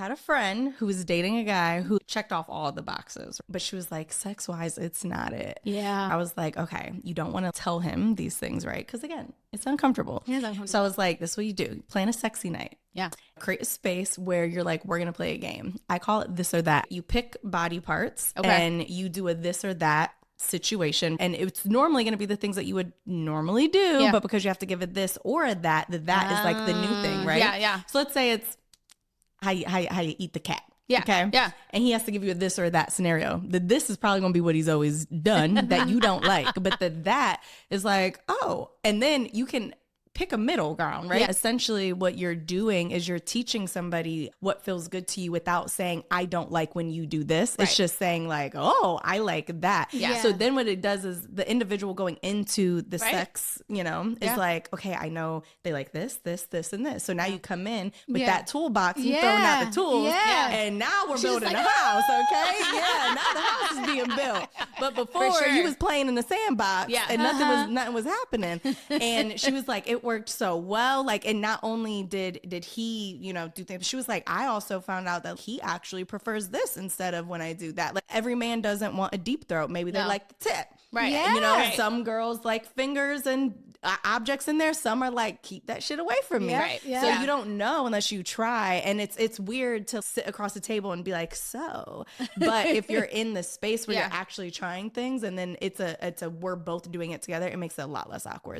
had a friend who was dating a guy who checked off all the boxes, but she was like, sex-wise, it's not it. Yeah. I was like, okay, you don't want to tell him these things, right? Because again, it's uncomfortable. It is uncomfortable. So I was like, this is what you do. Plan a sexy night. Yeah. Create a space where you're like, we're going to play a game. I call it this or that. You pick body parts and you do a this or that situation, and it's normally going to be the things that you would normally do, but because you have to give it this or a that is like the new thing, right? Yeah. So let's say it's how you eat the cat. Yeah. Okay. Yeah. And he has to give you a this or that scenario. The this is probably going to be what he's always done that you don't like, but the that is like, oh, and then you can pick a middle ground, right? Essentially what you're doing is you're teaching somebody what feels good to you without saying, I don't like when you do this. It's just saying like, oh, I like that. So then what it does is the individual going into the sex, you know, is like, okay, I know they like this, and this. So now you come in with that toolbox, you throwing out the tools, and now we're building a house, okay? Now the house is being built. But before you was playing in the sandbox and nothing was happening. And she was like, it worked so well. Like, and not only did he, you know, do things, she was like, I also found out that he actually prefers this instead of when I do that. Like, every man doesn't want a deep throat. Maybe they like the tip. Right. And, you know, some girls like fingers and objects in there. Some are like, keep that shit away from me. Right. So you don't know unless you try. And it's weird to sit across the table and be like, so, but if you're in the space where you're actually trying things, and then it's a we're both doing it together, it makes it a lot less awkward.